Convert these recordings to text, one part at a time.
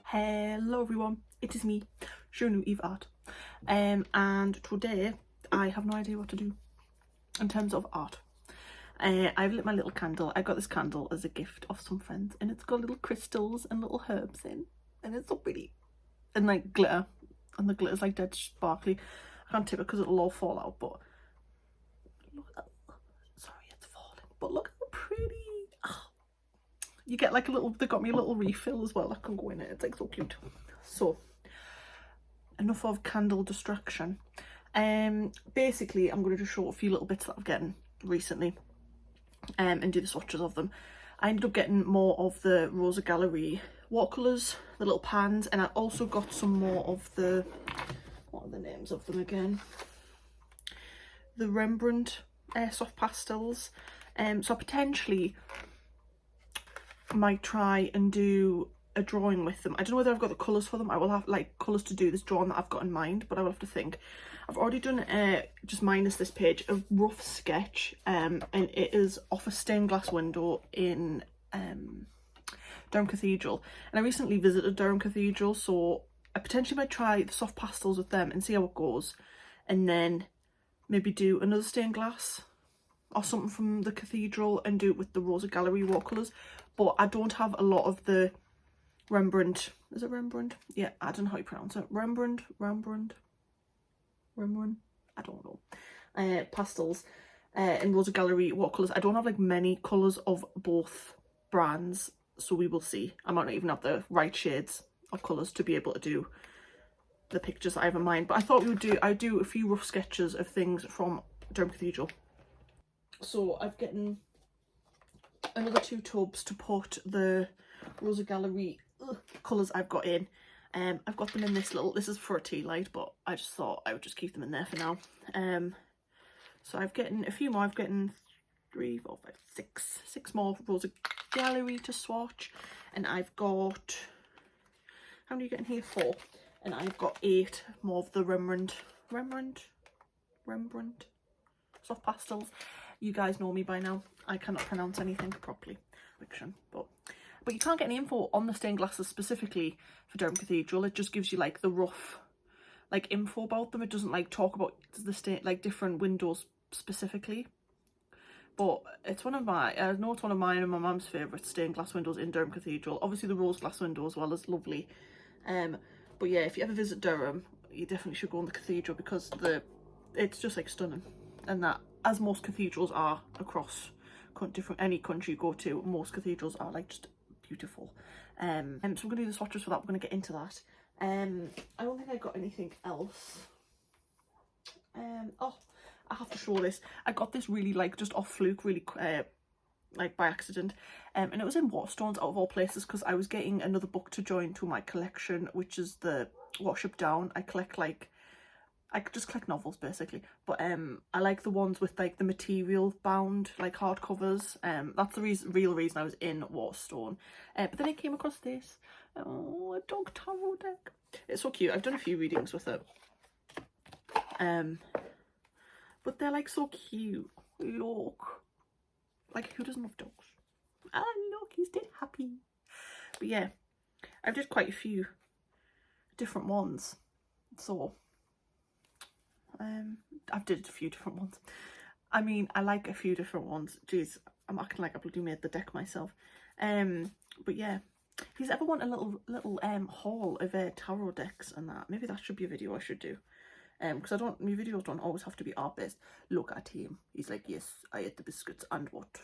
Hello everyone, it is me, Sirenu-Eve art, and today I have no idea what to do in terms of art. I've lit my little candle. I got this candle as a gift of some friends, and it's got little crystals and little herbs in, and it's so pretty, and like glitter, and the glitter's like dead sparkly. I can't tip it because it'll all fall out, but look, sorry it's falling, but look how pretty. Oh. You get like a little, they got me a little refill as well that can go in it. It's like so cute. So enough of candle distraction. Basically I'm going to just show a few little bits that I've gotten recently and do the swatches of them. I ended up getting more of the Rosa Gallery watercolours, the little pans, and I also got some more of the, what are the names of them again? The Rembrandt soft pastels. So potentially might try and do a drawing with them. I don't know whether I've got the colours for them. I will have like colours to do this drawing that I've got in mind, but I will have to think. I've already done just minus this page, a rough sketch, and it is off a stained glass window in Durham Cathedral, and I recently visited Durham Cathedral, so I potentially might try the soft pastels with them and see how it goes, and then maybe do another stained glass or something from the cathedral and do it with the Rosa Gallery watercolours. But I don't have a lot of the Rembrandt, is it Rembrandt? Yeah, I don't know how you pronounce it. Rembrandt, I don't know. Pastels in Rosa Gallery watercolours. I don't have like many colours of both brands, so we will see. I might not even have the right shades of colours to be able to do the pictures that I have in mind. But I thought I'd do a few rough sketches of things from Durham Cathedral. So I've gotten another 2 tubs to put the Rosa Gallery colours I've got in. I've got them in this little, this is for a tea light, but I just thought I would just keep them in there for now. So I've gotten a few more. I've gotten 3, 4, 5, 6 more Rosa Gallery to swatch, and I've got, how many are you getting here? 4, and I've got 8 more of the Rembrandt soft pastels. You guys know me by now. I cannot pronounce anything properly. Fiction. But you can't get any info on the stained glasses specifically for Durham Cathedral. It just gives you like the rough like info about them. It doesn't like talk about the like different windows specifically. But it's one of my, I know it's one of mine and my mum's favourite stained glass windows in Durham Cathedral. Obviously the rose glass window as well is lovely. But yeah, if you ever visit Durham, you definitely should go in the cathedral because it's just like stunning. And that, as most cathedrals are across any country you go to, most cathedrals are like just beautiful. So we're going to do the swatches for that. We're going to get into that. I don't think I got anything else. Oh, I have to show this. I got this really like just off fluke, really like by accident, and it was in Waterstones out of all places because I was getting another book to join to my collection, which is the Watership Down. I just collect novels basically, but I like the ones with like the material bound like hardcovers. That's the real reason I was in Waterstone. But then I came across this, a dog tarot deck. It's so cute. I've done a few readings with it, but they're like so cute. Look, like who doesn't love dogs? Ah, look, he's dead happy. But yeah, I've did quite a few different ones, so I've did a few different ones. I mean, I like a few different ones. Jeez, I'm acting like I bloody made the deck myself. But yeah, if you ever want a little haul of tarot decks and that, maybe that should be a video I should do. Because my videos don't always have to be art based. Look at him. He's like, yes, I ate the biscuits and what?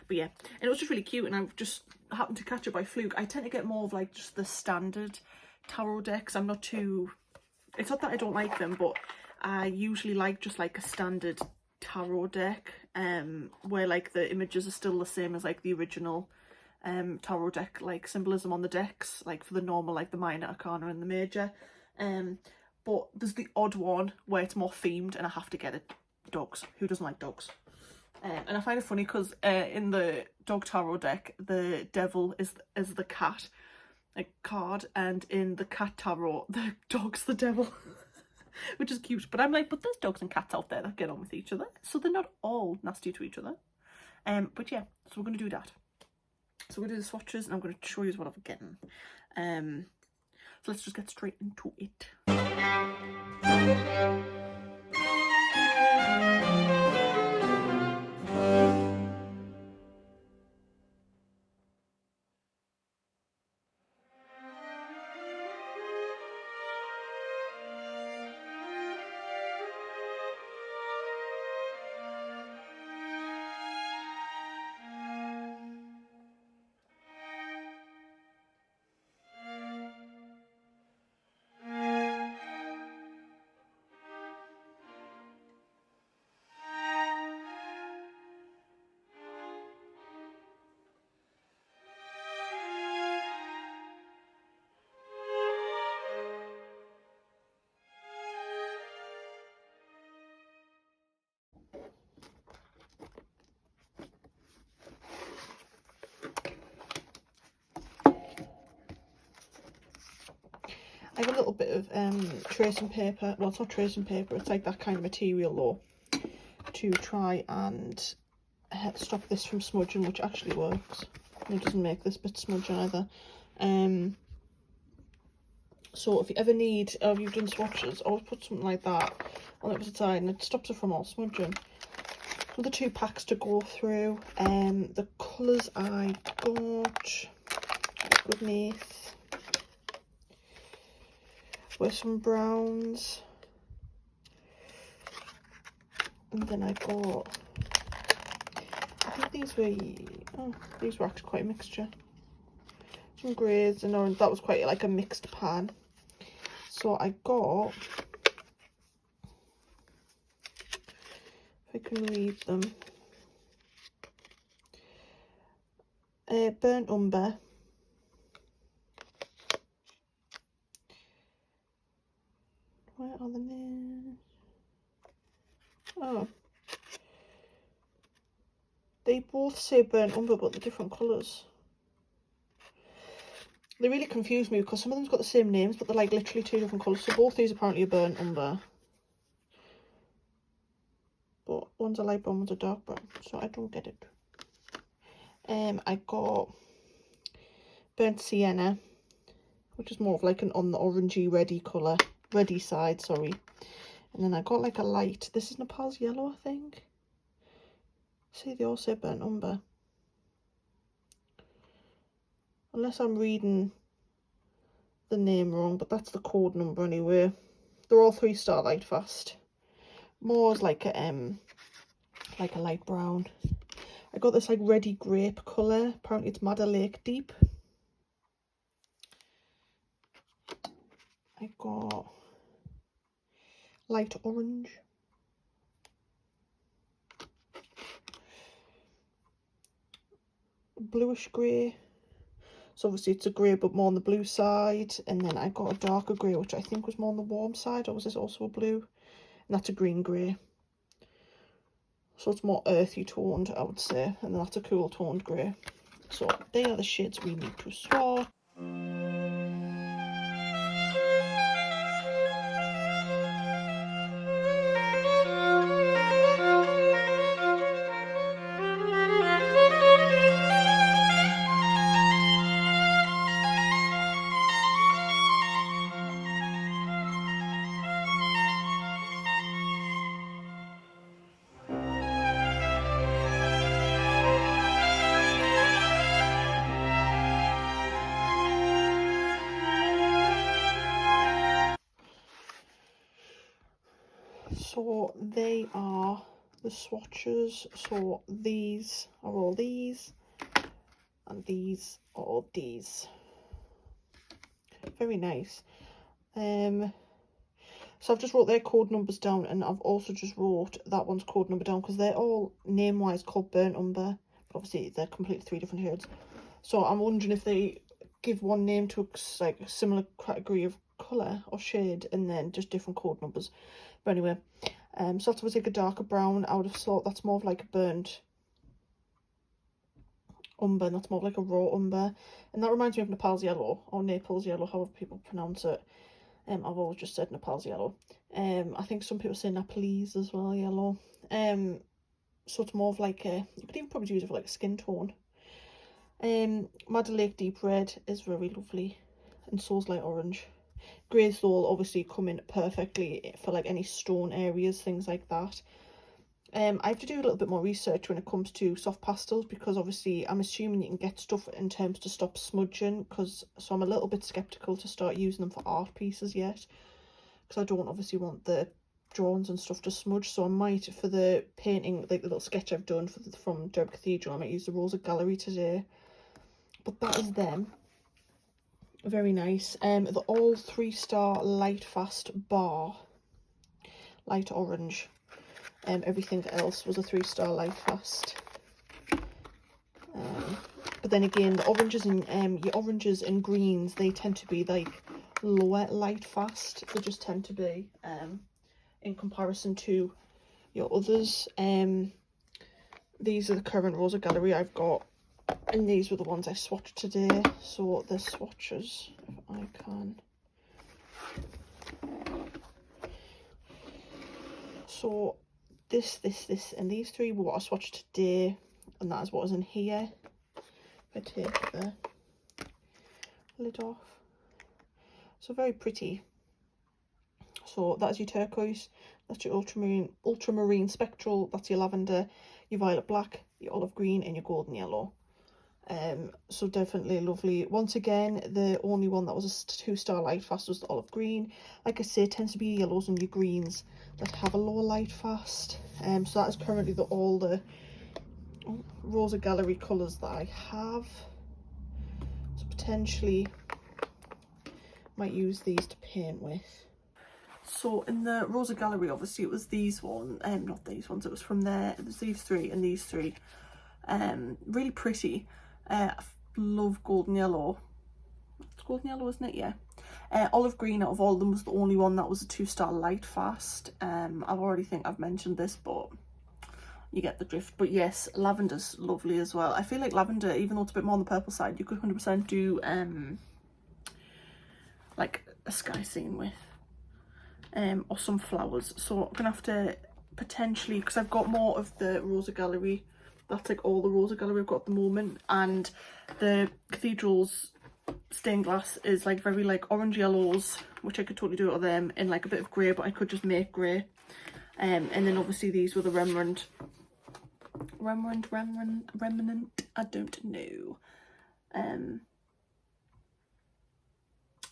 But yeah, and it was just really cute, and I just happened to catch it by fluke. I tend to get more of like just the standard tarot decks. I'm not too, it's not that I don't like them, but I usually like just like a standard tarot deck, where like the images are still the same as like the original tarot deck, like symbolism on the decks, like for the normal, like the minor arcana and the major. But there's the odd one where it's more themed, and I have to get it. Dogs. Who doesn't like dogs? And I find it funny because in the dog tarot deck, the devil is the cat, like card, and in the cat tarot, the dog's the devil, which is cute. But I'm like, but there's dogs and cats out there that get on with each other, so they're not all nasty to each other. But yeah, so we're gonna do that. So we're gonna do the swatches, and I'm gonna show you what I'm getting. So let's just get straight into it. I have a little bit of tracing paper. Well, it's not tracing paper, it's like that kind of material though, to try and stop this from smudging, which actually works. It doesn't make this bit smudging either. So if you ever need, if you've done swatches, always put something like that on the opposite side, and it stops it from all smudging. So the 2 packs to go through. The colours I got, goodness, were some browns, and then I got, I think these were actually quite a mixture. Some greys and orange. That was quite like a mixed pan. So I got, if I can read them, burnt umber, where are the names? Oh, they both say burnt umber, but they're different colours. They really confuse me because some of them's got the same names, but they're like literally 2 different colours. So both these apparently are burnt umber, but one's a light brown, one's a dark brown, so I don't get it. I got burnt sienna, which is more of like an on the orangey reddy colour, reddy side, sorry. And then I got like a light, this is Nepal's yellow, I think. See, they all say burnt umber. Unless I'm reading the name wrong, but that's the code number anyway. They're all 3 Starlight Fast. More is like a light brown. I got this like reddy grape colour. Apparently it's Madder Lake Deep. I got light orange. Bluish grey. So obviously it's a grey but more on the blue side. And then I got a darker grey, which I think was more on the warm side. Or was this also a blue? And that's a green grey. So it's more earthy toned, I would say. And then that's a cool toned grey. So they are the shades we need to swatch. So they are the swatches. So these are all these, and these are all these. Very nice. So I've just wrote their code numbers down, and I've also just wrote that one's code number down, because they're all name-wise called burnt umber. Obviously, they're completely 3 different shades. So I'm wondering if they give one name to like a similar category of colour or shade, and then just different code numbers. But anyway, so that's obviously like a darker brown. I would have thought that's more of like a burnt umber, and that's more of like a raw umber. And that reminds me of Nepal's yellow, or Naples yellow, however people pronounce it. I've always just said Nepal's yellow. I think some people say Nepalese as well, yellow. So it's more of like a, you could even probably use it for like a skin tone. Madder Lake Deep Red is very lovely, and so is Light Orange. Greys though obviously come in perfectly for like any stone areas, things like that. I have to do a little bit more research when it comes to soft pastels, because obviously I'm assuming you can get stuff in terms to stop smudging, so I'm a little bit skeptical to start using them for art pieces yet, because I don't obviously want the drawings and stuff to smudge. So I might, for the painting, like the little sketch I've done from Durham Cathedral, I might use the Rosa Gallery today. But that is them. Very nice. The all 3-star light fast bar, light orange. Everything else was a 3-star light fast. But then again, the oranges and your oranges and greens, they tend to be like lower light fast. They just tend to be in comparison to your others. These are the current Rosa Gallery I've got, and these were the ones I swatched today. So the swatches, if I can. So this, and these 3 were what I swatched today, and that is what is in here. If I take the lid off. So very pretty. So that's your turquoise, that's your ultramarine spectral, that's your lavender, your violet black, your olive green, and your golden yellow. So definitely lovely. Once again, the only one that was a 2-star light fast was the olive green. Like I say, it tends to be your yellows and your greens that have a lower light fast. So that is currently all the Rosa Gallery colours that I have. So potentially might use these to paint with. So in the Rosa Gallery, obviously it was these ones, not these ones, it was from there, it was these 3 and these 3. Really pretty. I love golden yellow. It's golden yellow, isn't it? Yeah. Olive green out of all of them was the only one that was a 2-star light fast. I've already think I've mentioned this, but you get the drift. But yes, lavender's lovely as well. I feel like lavender, even though it's a bit more on the purple side, you could 100% do like a sky scene with, or some flowers. So I'm gonna have to potentially, because I've got more of the Rosa Gallery. That's like all the Rosa Gallery I've got at the moment, and the Cathedral's stained glass is like very like orange yellows, which I could totally do it with them, in like a bit of grey, but I could just make grey. And then obviously these were the remnant, I don't know,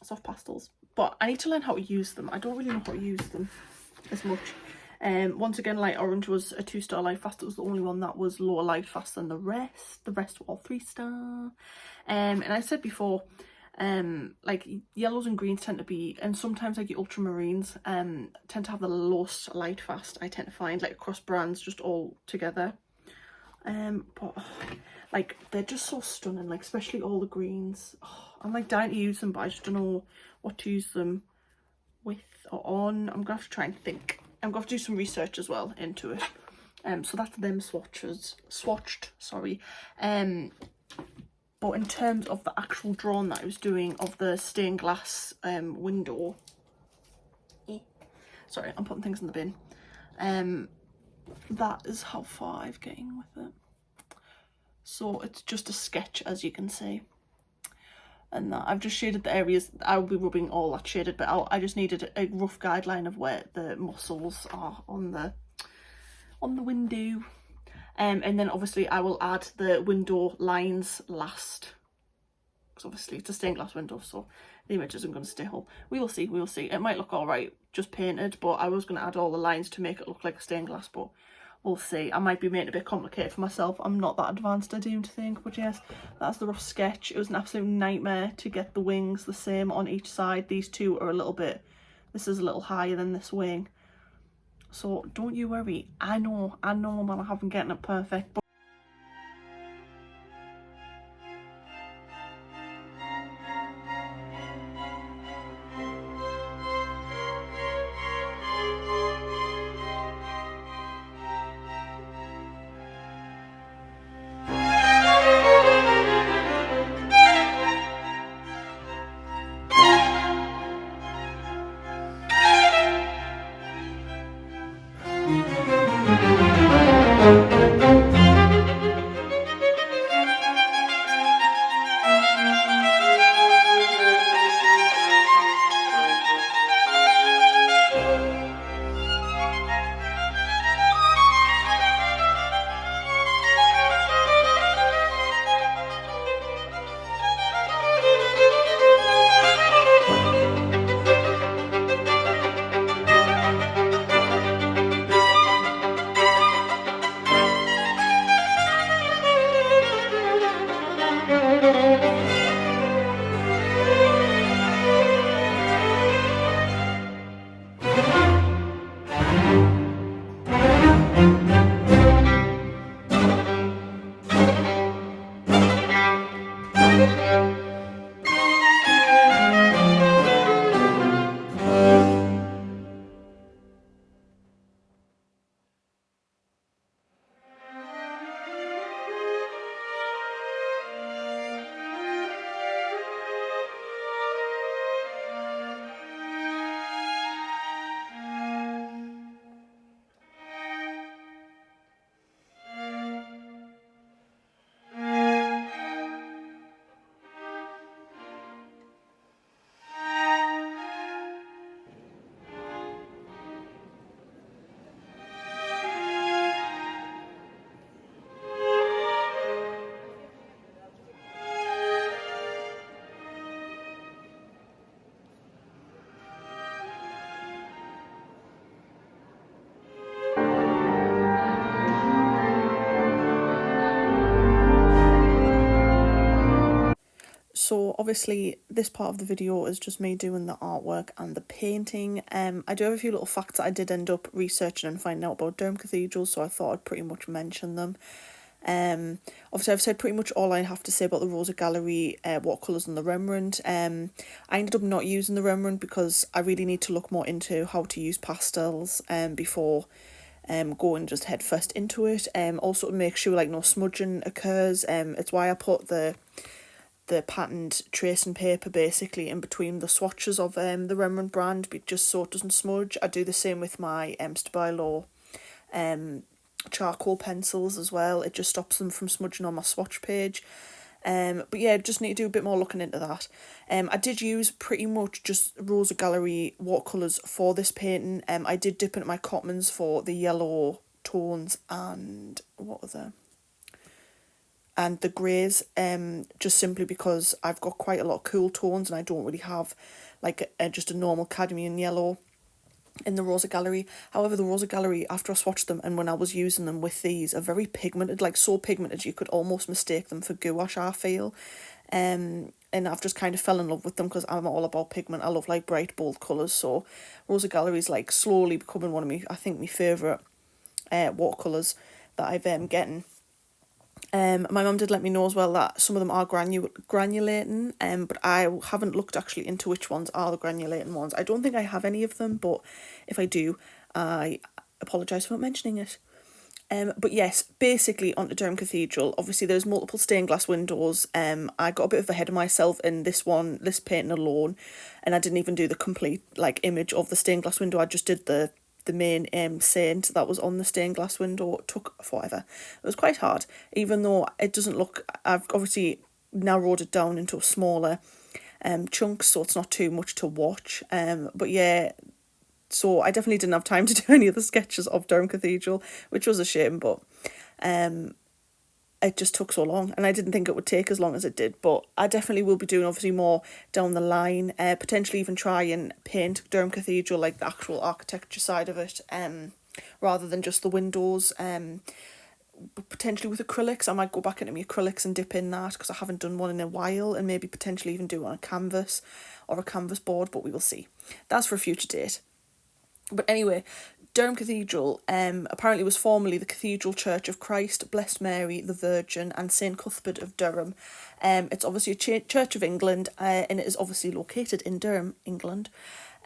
soft pastels, but I need to learn how to use them. I don't really know how to use them as much. Once again, light orange was a 2-star light fast. It was the only one that was lower light fast than the rest. The rest were all 3-star. And I said before, like yellows and greens tend to be, and sometimes like your ultramarines tend to have the lowest light fast, I tend to find, like across brands, just all together. But like they're just so stunning, like especially all the greens. I'm like dying to use them, but I just don't know what to use them with or on. I'm gonna have to try and think. I'm going to do some research as well into it. So that's them swatched, sorry. But in terms of the actual drawing that I was doing of the stained glass window, sorry, I'm putting things in the bin. That is how far I've getting with it. So it's just a sketch, as you can see. And that I've just shaded the areas. I will be rubbing all that shaded bit out. I just needed a rough guideline of where the muscles are on the window. And then obviously I will add the window lines last, because obviously it's a stained glass window, so the image isn't going to stay whole. We will see, we will see. It might look all right just painted, but I was going to add all the lines to make it look like a stained glass, but we'll see. I might be making it a bit complicated for myself. I'm not that advanced, I don't think, but yes, that's the rough sketch. It was an absolute nightmare to get the wings the same on each side. These two are a little bit, this is a little higher than this wing, so don't you worry. I know that I haven't getting it perfect, but so obviously this part of the video is just me doing the artwork and the painting. I do have a few little facts that I did end up researching and finding out about Durham Cathedral, so I thought I'd pretty much mention them. Obviously I've said pretty much all I have to say about the Rosa Gallery watercolours and the Rembrandt. I ended up not using the Rembrandt because I really need to look more into how to use pastels before going just head first into it. Also to make sure like no smudging occurs. It's why I put the patterned tracing paper basically in between the swatches of the Rembrandt brand, just so it doesn't smudge. I do the same with my Stabilo charcoal pencils as well. It just stops them from smudging on my swatch page. But yeah, just need to do a bit more looking into that. I did use pretty much just Rosa Gallery watercolours for this painting. I did dip into my Cotmans for the yellow tones and what other? And the greys, just simply because I've got quite a lot of cool tones and I don't really have like just a normal cadmium yellow in the Rosa Gallery. However, the Rosa Gallery, after I swatched them and when I was using them with these, are very pigmented, like so pigmented you could almost mistake them for gouache, I feel. And I've just kind of fell in love with them because I'm all about pigment. I love like bright bold colours, so Rosa Gallery is like slowly becoming one of me, I think, my favourite watercolours that I've getting. My mum did let me know as well that some of them are granulating, but I haven't looked actually into which ones are the granulating ones. I don't think I have any of them, but if I do, I apologise for not mentioning it. But yes, basically onto Durham Cathedral. Obviously there's multiple stained glass windows. I got a bit of ahead of myself in this painting alone, and I didn't even do the complete like image of the stained glass window. I just did the main saint that was on the stained glass window. It took forever. It was quite hard, even though it doesn't look, I've obviously narrowed it down into smaller chunks, so it's not too much to watch. But yeah, so I definitely didn't have time to do any of the sketches of Durham Cathedral, which was a shame, but it just took so long, and I didn't think it would take as long as it did. But I definitely will be doing obviously more down the line, potentially even try and paint Durham Cathedral, like the actual architecture side of it, rather than just the windows. Potentially with acrylics, I might go back into my acrylics and dip in that, because I haven't done one in a while, and maybe potentially even do it on a canvas or a canvas board, but we will see. That's for a future date. But anyway, Durham Cathedral apparently was formerly the Cathedral Church of Christ, Blessed Mary, the Virgin, and St Cuthbert of Durham. It's obviously a Church of England, and it is obviously located in Durham, England.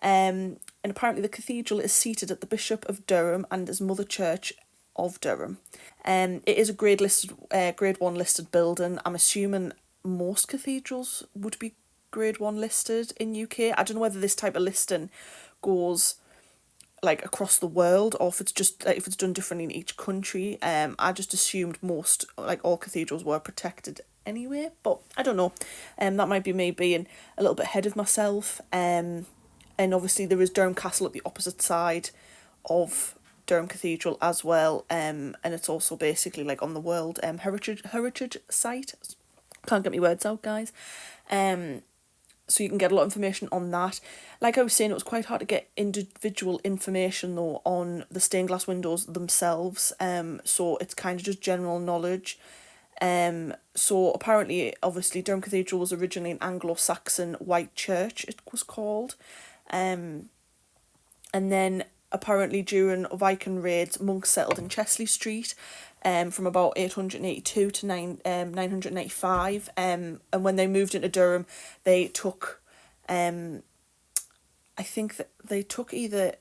And apparently the cathedral is seated at the Bishop of Durham and is Mother Church of Durham. It is a grade 1 listed building. I'm assuming most cathedrals would be grade 1 listed in UK. I don't know whether this type of listing goes like across the world, or if it's just if it's done differently in each country. I just assumed most, like all cathedrals, were protected anyway, but I don't know. That might be me being a little bit ahead of myself. And obviously there is Durham Castle at the opposite side of Durham Cathedral as well, and it's also basically like on the World Heritage Site. Can't get my words out, guys. So you can get a lot of information on that. Like I was saying, it was quite hard to get individual information though on the stained glass windows themselves. So it's kind of just general knowledge. So apparently, obviously, Durham Cathedral was originally an Anglo-Saxon white church, it was called. And then apparently during Viking raids, monks settled in Chesley Street from about 882 to 995. And when they moved into Durham, they took, I think that they took either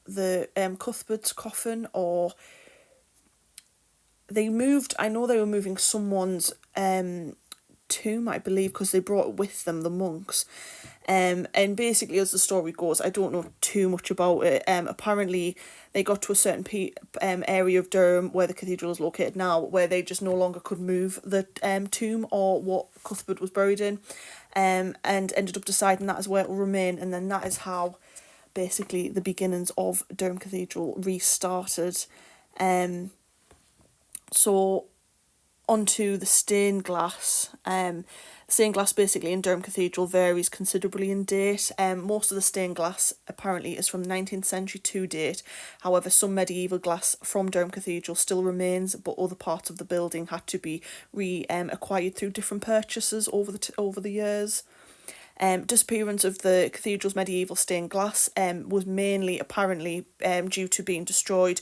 the Cuthbert's coffin, or they were moving someone's tomb, I believe, because they brought with them, the monks. And basically, as the story goes, I don't know too much about it. Apparently, they got to a certain area of Durham where the cathedral is located now, where they just no longer could move the tomb or what Cuthbert was buried in, and ended up deciding that is where it will remain. And then that is how, basically, the beginnings of Durham Cathedral restarted. So onto the stained glass. Stained glass basically in Durham Cathedral varies considerably in date. Most of the stained glass apparently is from 19th century to date. However, some medieval glass from Durham Cathedral still remains, but other parts of the building had to be acquired through different purchases over the years. Disappearance of the cathedral's medieval stained glass was mainly apparently due to being destroyed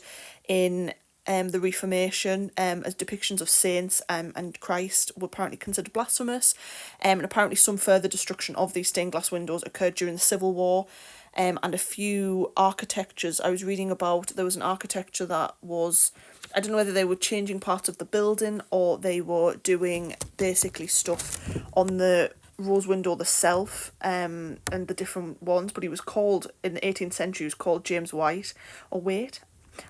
in the Reformation, as depictions of saints and Christ were apparently considered blasphemous, and apparently some further destruction of these stained glass windows occurred during the Civil War, and a few architectures I was reading about. There was an architecture that was, I don't know whether they were changing parts of the building or they were doing basically stuff on the rose window itself, and the different ones, but he was called, in the 18th century, he was called James White, or Waite,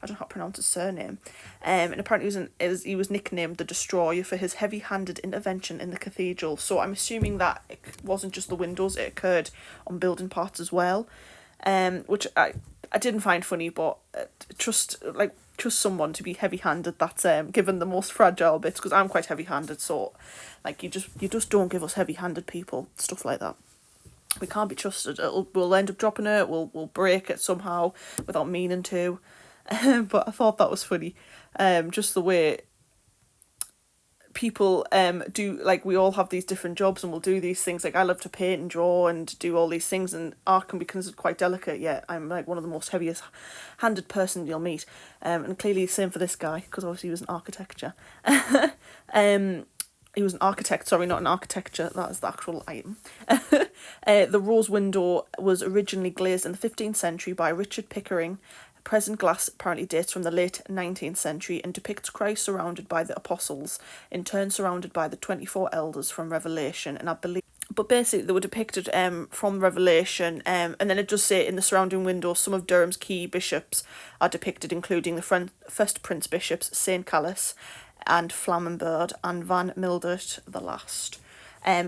I don't know how to pronounce his surname, and apparently he was nicknamed the Destroyer for his heavy-handed intervention in the cathedral. So I'm assuming that it wasn't just the windows, it occurred on building parts as well, which I didn't find funny, but trust someone to be heavy-handed that's given the most fragile bits, because I'm quite heavy-handed, so like you just don't give us heavy-handed people stuff like that. We can't be trusted. We'll end up dropping it. We'll break it somehow without meaning to. But I thought that was funny, just the way people do, like, we all have these different jobs and we'll do these things. Like, I love to paint and draw and do all these things, and art can be considered quite delicate, yet I'm like one of the most heaviest handed person you'll meet, and clearly the same for this guy, because obviously he was in architecture. He was an architect, sorry, not an architecture, that is the actual item. The rose window was originally glazed in the 15th century by Richard Pickering. Present glass apparently dates from the late 19th century and depicts Christ surrounded by the apostles, in turn surrounded by the 24 elders from Revelation, and I believe, but basically they were depicted from Revelation, and then it does say in the surrounding windows some of Durham's key bishops are depicted, including the first Prince Bishops, St. Callis and Flammenberg, and Van Mildert the last.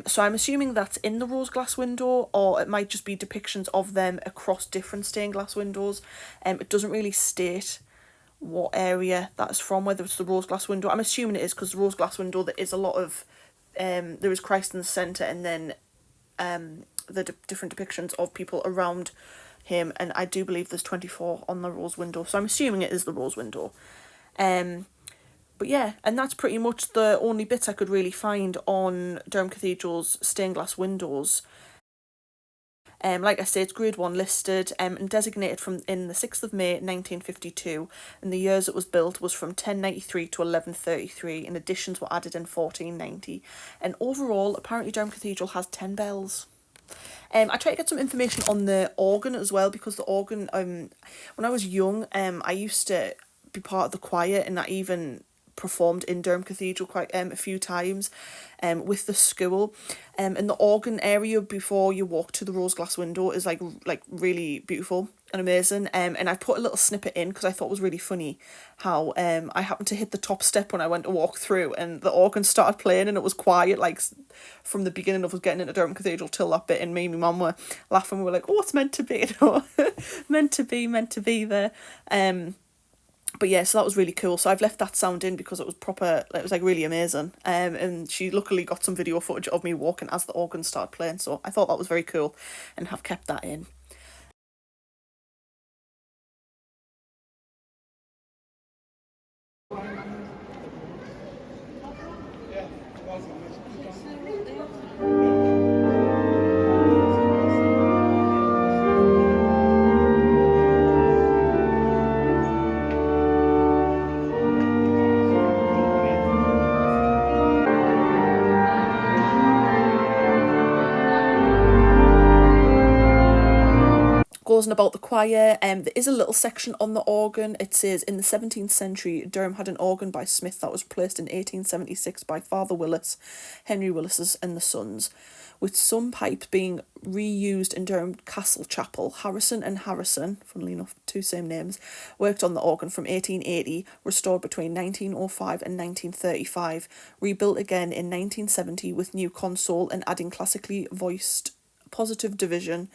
So I'm assuming that's in the rose glass window, or it might just be depictions of them across different stained glass windows. It doesn't really state what area that is from, whether it's the rose glass window. I'm assuming it is, because the rose glass window, there is a lot of, there is Christ in the centre, and then the different depictions of people around him, and I do believe there's 24 on the rose window, so I'm assuming it is the rose window. But yeah, and that's pretty much the only bits I could really find on Durham Cathedral's stained glass windows. Like I say, it's grade 1 listed and designated from in the 6th of May 1952, and the years it was built was from 1093 to 1133, and additions were added in 1490. And overall, apparently Durham Cathedral has 10 bells. I tried to get some information on the organ as well, because the organ, when I was young, I used to be part of the choir, and I even performed in Durham Cathedral quite a few times with the school. And the organ area before you walk to the rose glass window is like really beautiful and amazing. And I put a little snippet in because I thought it was really funny how I happened to hit the top step when I went to walk through, and the organ started playing, and it was quiet like from the beginning of us getting into Durham Cathedral till that bit, and me and my mum were laughing. We were like, oh, it's meant to be, you know, meant to be there. But yeah, so that was really cool. So I've left that sound in because it was proper, it was like really amazing. And she luckily got some video footage of me walking as the organ started playing. So I thought that was very cool and have kept that in. Goes on about the choir. There is a little section on the organ. It says, in the 17th century, Durham had an organ by Smith that was replaced in 1876 by Father Willis, Henry Willis's and the Sons, with some pipes being reused in Durham Castle Chapel. Harrison and Harrison, funnily enough, two same names, worked on the organ from 1880, restored between 1905 and 1935, rebuilt again in 1970 with new console and adding classically voiced positive division,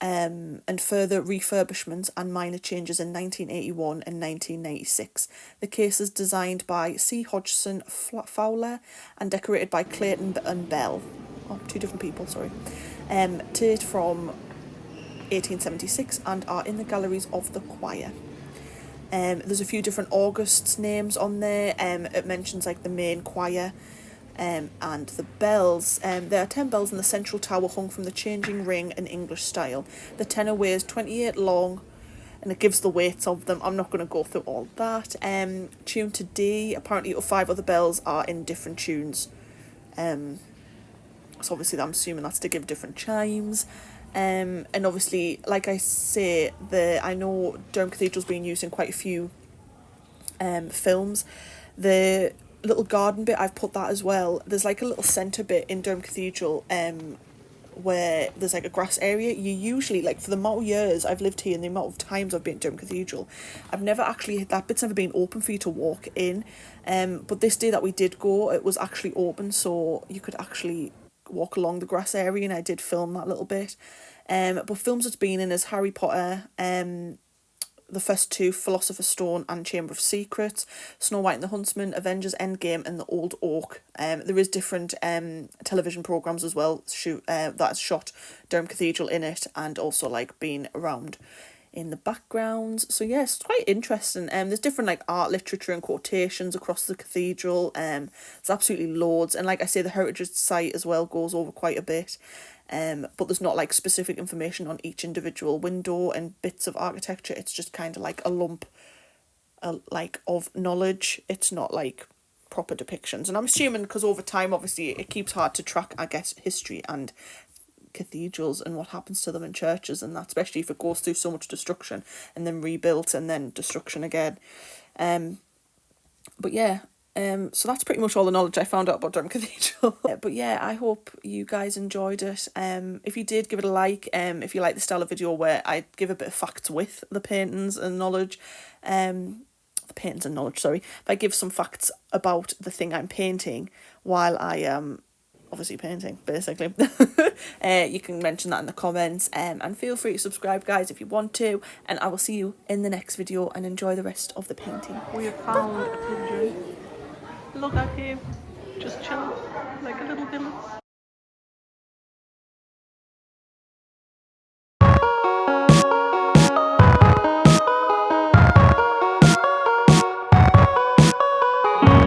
and further refurbishments and minor changes in 1981 and 1996. The case is designed by C. Hodgson Fowler and decorated by Clayton and Bell. Oh, two different people, sorry. Dated from 1876 and are in the galleries of the choir. There's a few different Augusts names on there. It mentions like the main choir. And the bells, there are 10 bells in the central tower hung from the changing ring in English style. The tenor weighs 28 long, and it gives the weights of them. I'm not going to go through all that. Tuned to D. Apparently 5 other bells are in different tunes. So obviously I'm assuming that's to give different chimes. And obviously, like I say, I know Durham Cathedral's been used in quite a few films. The little garden bit, I've put that as well. There's like a little centre bit in Durham Cathedral where there's like a grass area. You usually, like for the amount of years I've lived here and the amount of times I've been to Durham Cathedral, I've never actually, that bit's never been open for you to walk in. But this day that we did go, it was actually open, so you could actually walk along the grass area, and I did film that little bit. But films it's been in is Harry Potter, the first two, Philosopher's Stone and Chamber of Secrets, Snow White and the Huntsman, Avengers Endgame and The Old Oak. There is different television programmes as well that's shot Durham Cathedral in it, and also like being around in the background. So yes, it's quite interesting. There's different like art, literature and quotations across the cathedral. There's absolutely loads, and like I say, the heritage site as well goes over quite a bit. But there's not like specific information on each individual window and bits of architecture. It's just kind of like a lump like of knowledge. It's not like proper depictions, and I'm assuming because over time obviously it keeps hard to track, I guess, history and cathedrals and what happens to them in churches and that, especially if it goes through so much destruction and then rebuilt and then destruction again. But yeah, so that's pretty much all the knowledge I found out about Durham Cathedral. But yeah, I hope you guys enjoyed it. If you did, give it a like. If you like the style of video where I give a bit of facts with the paintings and knowledge, if I give some facts about the thing I'm painting while I am obviously painting, basically. You can mention that in the comments, and feel free to subscribe, guys, if you want to, and I will see you in the next video, and enjoy the rest of the painting. We have found a pigeon. Look at him, just chilling like a little village.